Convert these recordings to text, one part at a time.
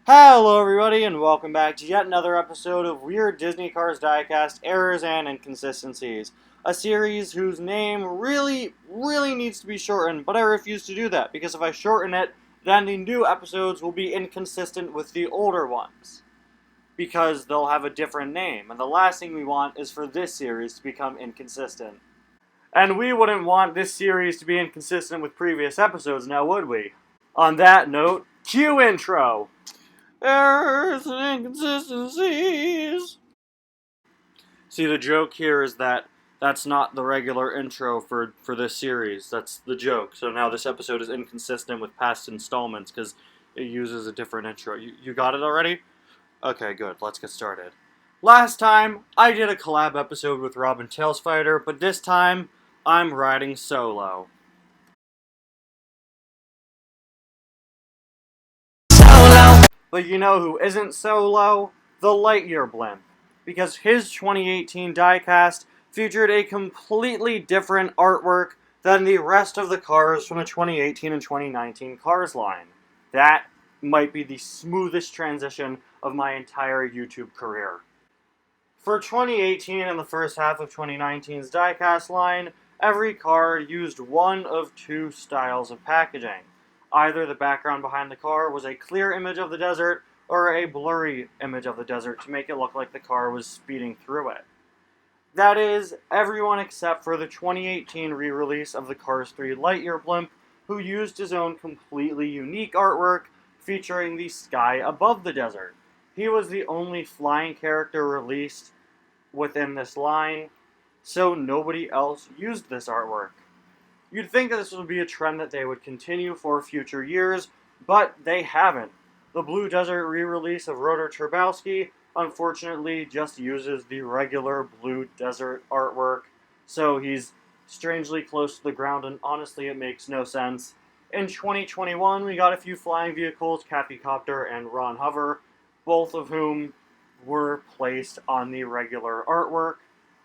Hello everybody and welcome back to yet another episode of Weird Disney Cars Diecast Errors and Inconsistencies, a series whose name really needs to be shortened, but I refuse to do that because if I shorten it, then the new episodes will be inconsistent with the older ones because they'll have a different name, and the last thing we want is for this series to become inconsistent. And we wouldn't want this series to be inconsistent with previous episodes, now would we? On that note, cue intro! Errors and inconsistencies. See, the joke here is that that's not the regular intro for this series. That's the joke. So now this episode is inconsistent with past installments because it uses a different intro. You got it already? Okay, good. Let's get started. Last time, I did a collab episode with Robin Tailspider, but this time, I'm riding solo. But you know who isn't solo? The Lightyear blimp. Because his 2018 diecast featured a completely different artwork than the rest of the cars from the 2018 and 2019 Cars line. That might be the smoothest transition of my entire YouTube career. For 2018 and the first half of 2019's diecast line, every car used one of two styles of packaging. Either the background behind the car was a clear image of the desert, or a blurry image of the desert to make it look like the car was speeding through it. That is, everyone except for the 2018 re-release of the Cars 3 Lightyear blimp, who used his own completely unique artwork featuring the sky above the desert. He was the only flying character released within this line, so nobody else used this artwork. You'd think that this would be a trend that they would continue for future years, but they haven't. The Blue Desert re-release of Rotor Turbowski unfortunately just uses the regular Blue Desert artwork, so he's strangely close to the ground, and honestly it makes no sense. In 2021, we got a few flying vehicles, Kathy Copter and Ron Hover, both of whom were placed on the regular artwork,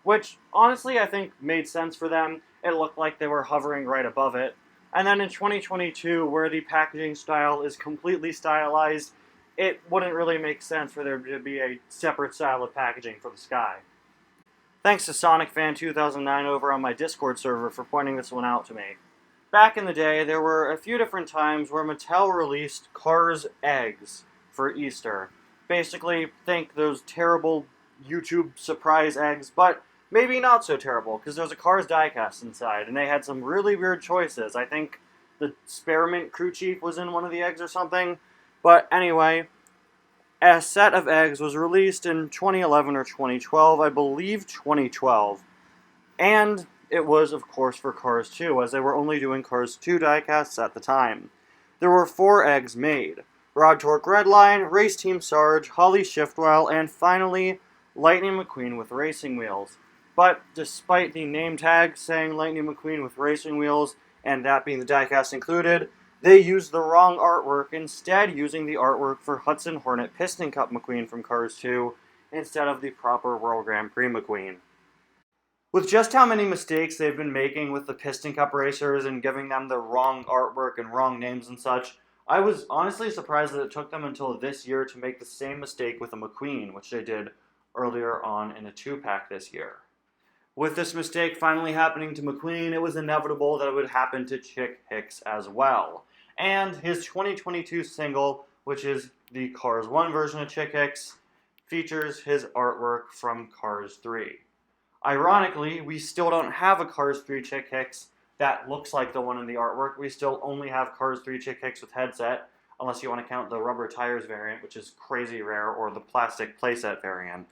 which honestly I think made sense for them. It looked like they were hovering right above it. And then in 2022, where the packaging style is completely stylized, it wouldn't really make sense for there to be a separate style of packaging for the sky. Thanks to SonicFan2009 over on my Discord server for pointing this one out to me. Back in the day, there were a few different times where Mattel released Cars eggs for Easter. Basically, think those terrible YouTube surprise eggs, but maybe not so terrible, because there was a Cars diecast inside, and they had some really weird choices. I think the Spearmint crew chief was in one of the eggs or something. But anyway, a set of eggs was released in 2011 or 2012, I believe 2012. And it was, of course, for Cars 2, as they were only doing Cars 2 diecasts at the time. There were 4 eggs made. Rod Torque Redline, Race Team Sarge, Holly Shiftwell, and finally, Lightning McQueen with racing wheels. But despite the name tag saying Lightning McQueen with racing wheels, and that being the diecast included, they used the wrong artwork, instead using the artwork for Hudson Hornet Piston Cup McQueen from Cars 2, instead of the proper World Grand Prix McQueen. With just how many mistakes they've been making with the Piston Cup racers and giving them the wrong artwork and wrong names and such, I was honestly surprised that it took them until this year to make the same mistake with the McQueen, which they did earlier on in a 2-pack this year. With this mistake finally happening to McQueen, it was inevitable that it would happen to Chick Hicks as well. And his 2022 single, which is the Cars 1 version of Chick Hicks, features his artwork from Cars 3. Ironically, we still don't have a Cars 3 Chick Hicks that looks like the one in the artwork. We still only have Cars 3 Chick Hicks with headset, unless you want to count the rubber tires variant, which is crazy rare, or the plastic playset variant.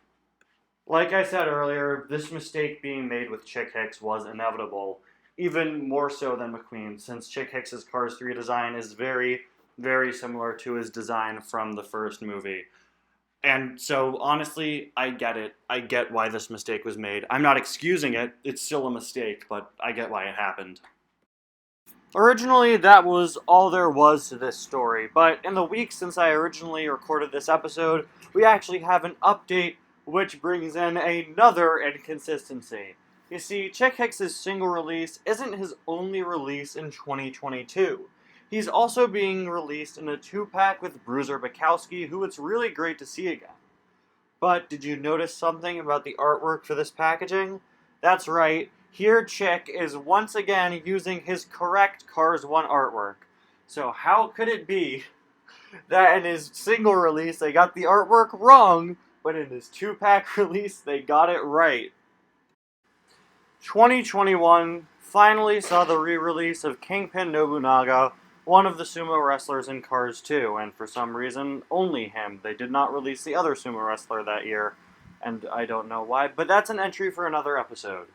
Like I said earlier, this mistake being made with Chick Hicks was inevitable, even more so than McQueen, since Chick Hicks' Cars 3 design is very, very similar to his design from the first movie. And so, honestly, I get it. I get why this mistake was made. I'm not excusing it, it's still a mistake, but I get why it happened. Originally, that was all there was to this story, but in the week since I originally recorded this episode, we actually have an update which brings in another inconsistency. You see, Chick Hicks' single release isn't his only release in 2022. He's also being released in a 2-pack with Bruiser Bukowski, who it's really great to see again. But did you notice something about the artwork for this packaging? That's right, here Chick is once again using his correct Cars 1 artwork. So how could it be that in his single release they got the artwork wrong, but in his 2-pack release they got it right? 2021 finally saw the re-release of Kingpin Nobunaga, one of the sumo wrestlers in Cars 2, and for some reason, only him. They did not release the other sumo wrestler that year, and I don't know why, but that's an entry for another episode.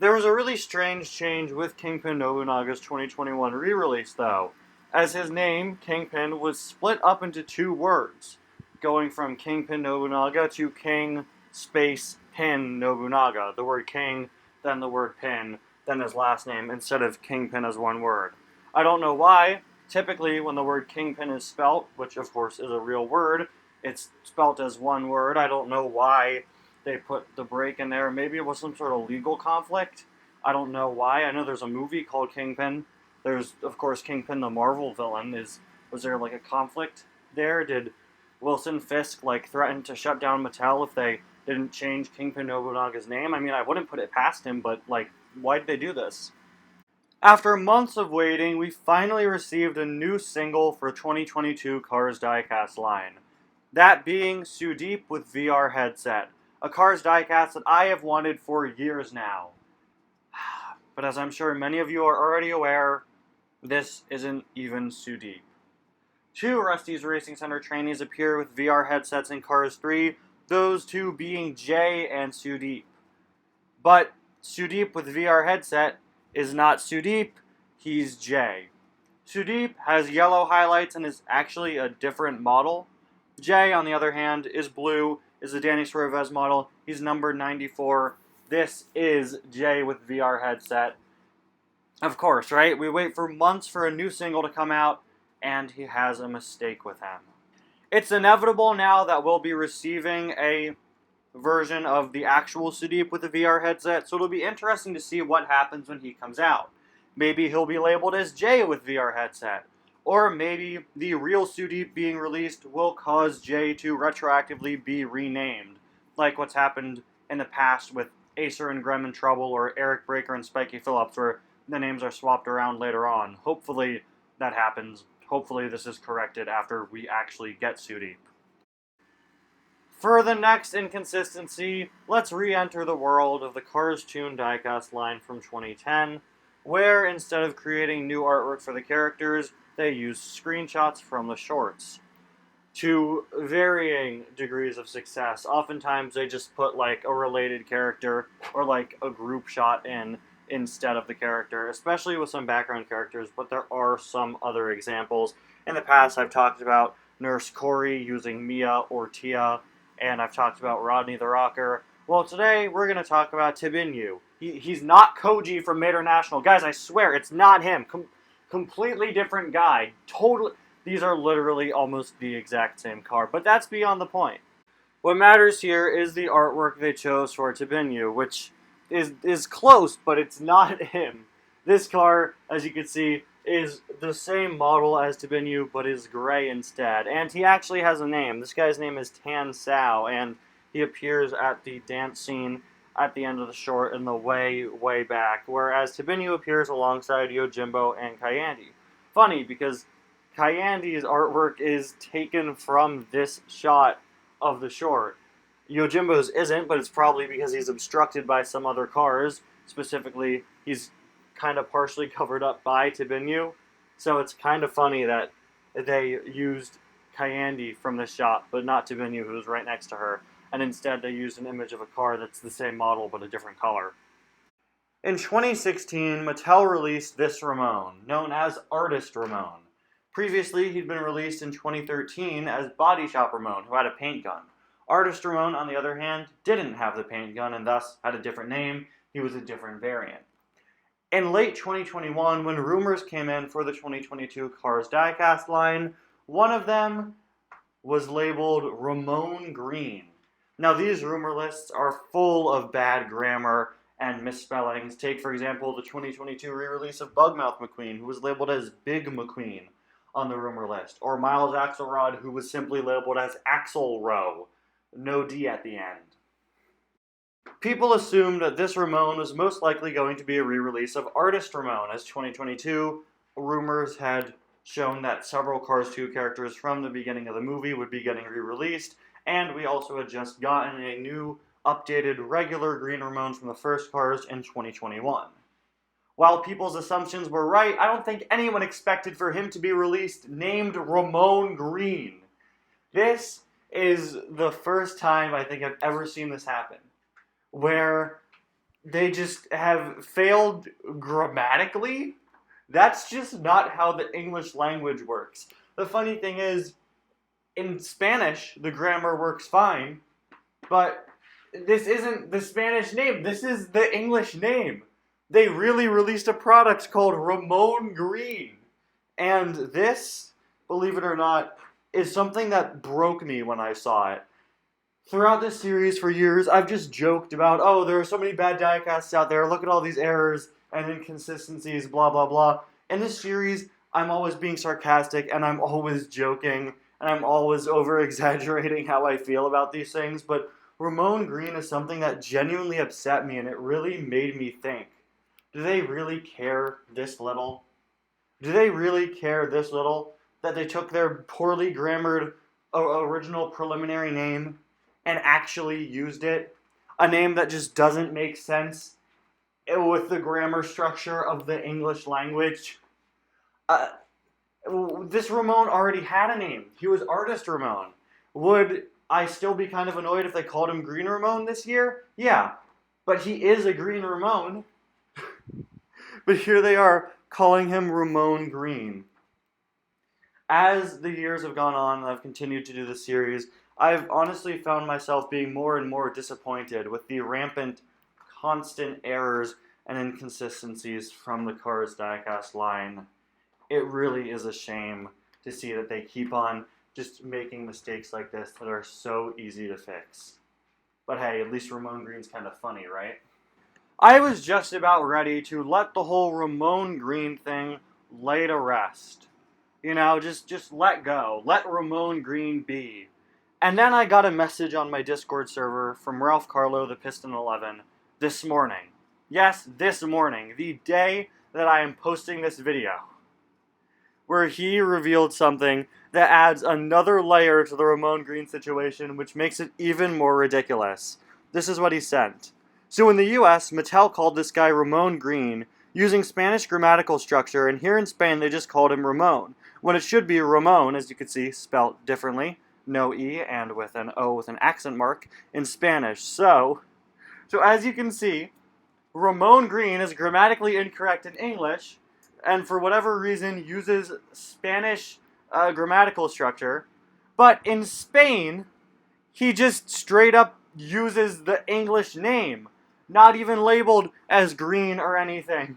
There was a really strange change with Kingpin Nobunaga's 2021 re-release, though, as his name, Kingpin, was split up into 2 words, going from Kingpin Nobunaga to King Space Pin Nobunaga. The word King, then the word Pin, then his last name, instead of Kingpin as one word. I don't know why. Typically, when the word Kingpin is spelt, which of course is a real word, it's spelt as one word. I don't know why they put the break in there. Maybe it was some sort of legal conflict. I don't know why. I know there's a movie called Kingpin. There's, of course, Kingpin the Marvel villain. Was there like a conflict there? Did Wilson Fisk threaten to shut down Mattel if they didn't change Kingpin Nobunaga's name? I mean, I wouldn't put it past him, but why did they do this? After months of waiting, we finally received a new single for 2022 Cars Diecast line. That being Sudeep with VR headset, a Cars Diecast that I have wanted for years now. But as I'm sure many of you are already aware, this isn't even Sudeep. 2 Rusty's Racing Center trainees appear with VR headsets in Cars 3, those 2 being Jay and Sudeep. But Sudeep with VR headset is not Sudeep, he's Jay. Sudeep has yellow highlights and is actually a different model. Jay, on the other hand, is blue, is the Danny Suarez model. He's number 94. This is Jay with VR headset. Of course, right? We wait for months for a new single to come out, and he has a mistake with him. It's inevitable now that we'll be receiving a version of the actual Sudeep with the VR headset, so it'll be interesting to see what happens when he comes out. Maybe he'll be labeled as Jay with VR headset. Or maybe the real Sudeep being released will cause Jay to retroactively be renamed, like what's happened in the past with Acer and Grem in Trouble, or Eric Breaker and Spiky Phillips, where the names are swapped around later on. Hopefully that happens. Hopefully this is corrected after we actually get Sudeep. For the next inconsistency, let's re-enter the world of the Cars Toon diecast line from 2010, where instead of creating new artwork for the characters, they used screenshots from the shorts. To varying degrees of success. Oftentimes they just put a related character or a group shot in instead of the character, especially with some background characters, but there are some other examples. In the past I've talked about Nurse Corey using Mia or Tia, and I've talked about Rodney the Rocker. Well, today we're going to talk about Tibinyu. He's not Koji from Mater National. Guys, I swear, it's not him. Completely different guy. Totally. These are literally almost the exact same car, but that's beyond the point. What matters here is the artwork they chose for Tibinyu, which is close, but it's not him. This car, as you can see, is the same model as Tibinyu, but is gray instead. And he actually has a name. This guy's name is Tan Sao, and he appears at the dance scene at the end of the short in the way, way back, whereas Tibinyu appears alongside Yojimbo and Kayandi. Funny, because Kayandi's artwork is taken from this shot of the short. Yojimbo's isn't, but it's probably because he's obstructed by some other cars. Specifically, he's kind of partially covered up by Tibinyu. So it's kind of funny that they used Kayandi from this shot, but not Tibinyu, who's right next to her. And instead they used an image of a car that's the same model, but a different color. In 2016, Mattel released this Ramon, known as Artist Ramon. Previously, he'd been released in 2013 as Body Shop Ramon, who had a paint gun. Artist Ramon, on the other hand, didn't have the paint gun and thus had a different name. He was a different variant. In late 2021, when rumors came in for the 2022 Cars Diecast line, one of them was labeled Ramon Green. Now, these rumor lists are full of bad grammar and misspellings. Take, for example, the 2022 re-release of Bugmouth McQueen, who was labeled as Big McQueen on the rumor list, or Miles Axelrod, who was simply labeled as Axelro, no D at the end. People assumed that this Ramon was most likely going to be a re-release of Artist Ramon, as 2022 rumors had shown that several Cars 2 characters from the beginning of the movie would be getting re-released, and we also had just gotten a new, updated, regular Green Ramon from the first Cars in 2021. While people's assumptions were right, I don't think anyone expected for him to be released named Ramon Green. This is the first time I think I've ever seen this happen, where they just have failed grammatically. That's just not how the English language works. The funny thing is, in Spanish, the grammar works fine, but this isn't the Spanish name. This is the English name. They really released a product called Ramon Green. And this, believe it or not, is something that broke me when I saw it. Throughout this series for years, I've just joked about, oh, there are so many bad diecasts out there, look at all these errors and inconsistencies, blah, blah, blah. In this series, I'm always being sarcastic, and I'm always joking, and I'm always over-exaggerating how I feel about these things, but Ramon Green is something that genuinely upset me, and it really made me think, do they really care this little? Do they really care this little that they took their poorly grammared original preliminary name and actually used it? A name that just doesn't make sense with the grammar structure of the English language. This Ramon already had a name. He was Artist Ramon. Would I still be kind of annoyed if they called him Green Ramon this year? Yeah, but he is a Green Ramon. But here they are calling him Ramon Green. As the years have gone on and I've continued to do the series, I've honestly found myself being more and more disappointed with the rampant, constant errors and inconsistencies from the Cars Diecast line. It really is a shame to see that they keep on just making mistakes like this that are so easy to fix. But hey, at least Ramon Green's kind of funny, right? I was just about ready to let the whole Ramon Green thing lay to rest. You know, just let go. Let Ramon Green be. And then I got a message on my Discord server from Ralph Carlo, the Piston 11, this morning. Yes, this morning, the day that I am posting this video, where he revealed something that adds another layer to the Ramon Green situation, which makes it even more ridiculous. This is what he sent. So in the US, Mattel called this guy Ramon Green, using Spanish grammatical structure, and here in Spain they just called him Ramon, when it should be Ramon, as you can see, spelt differently, no E, and with an O with an accent mark, in Spanish. So as you can see, Ramon Green is grammatically incorrect in English, and for whatever reason uses Spanish grammatical structure, but in Spain, he just straight up uses the English name, not even labeled as Green or anything.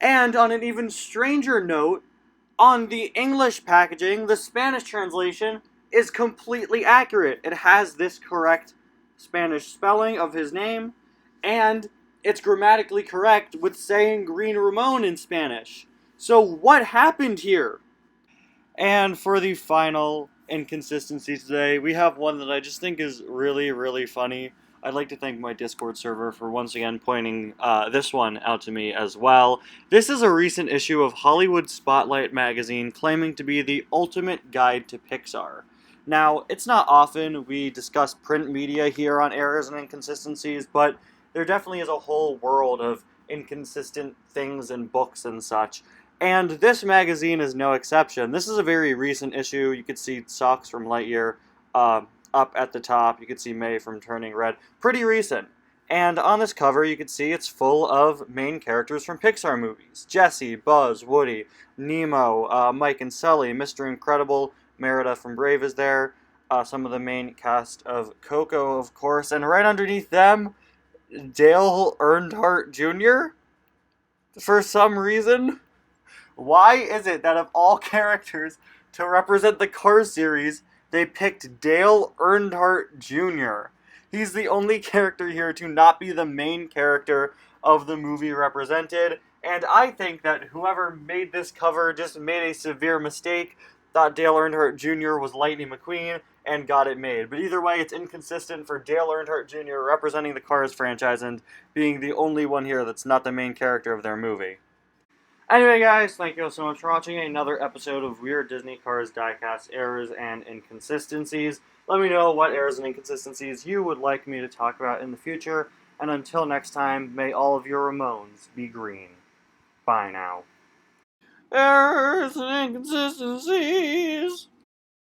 And on an even stranger note, on the English packaging, the Spanish translation is completely accurate. It has this correct Spanish spelling of his name, and it's grammatically correct with saying Green Ramon in Spanish. So what happened here? And for the final inconsistency today, we have one that I just think is really, really funny. I'd like to thank my Discord server for once again pointing this one out to me as well. This is a recent issue of Hollywood Spotlight magazine claiming to be the ultimate guide to Pixar. Now, it's not often we discuss print media here on errors and inconsistencies, but there definitely is a whole world of inconsistent things in books and such. And this magazine is no exception. This is a very recent issue. You could see Socks from Lightyear up at the top. You could see May from Turning Red. Pretty recent. And on this cover, you could see it's full of main characters from Pixar movies. Jessie, Buzz, Woody, Nemo, Mike and Sully, Mr. Incredible, Merida from Brave is there. Some of the main cast of Coco, of course. And right underneath them, Dale Earnhardt Jr. For some reason. Why is it that of all characters to represent the Cars series, they picked Dale Earnhardt Jr.? He's the only character here to not be the main character of the movie represented, and I think that whoever made this cover just made a severe mistake, thought Dale Earnhardt Jr. was Lightning McQueen, and got it made. But either way, it's inconsistent for Dale Earnhardt Jr. representing the Cars franchise and being the only one here that's not the main character of their movie. Anyway, guys, thank you so much for watching another episode of Weird Disney Cars Diecast Errors and Inconsistencies. Let me know what errors and inconsistencies you would like me to talk about in the future, and until next time, may all of your Ramones be green. Bye now. Errors and inconsistencies!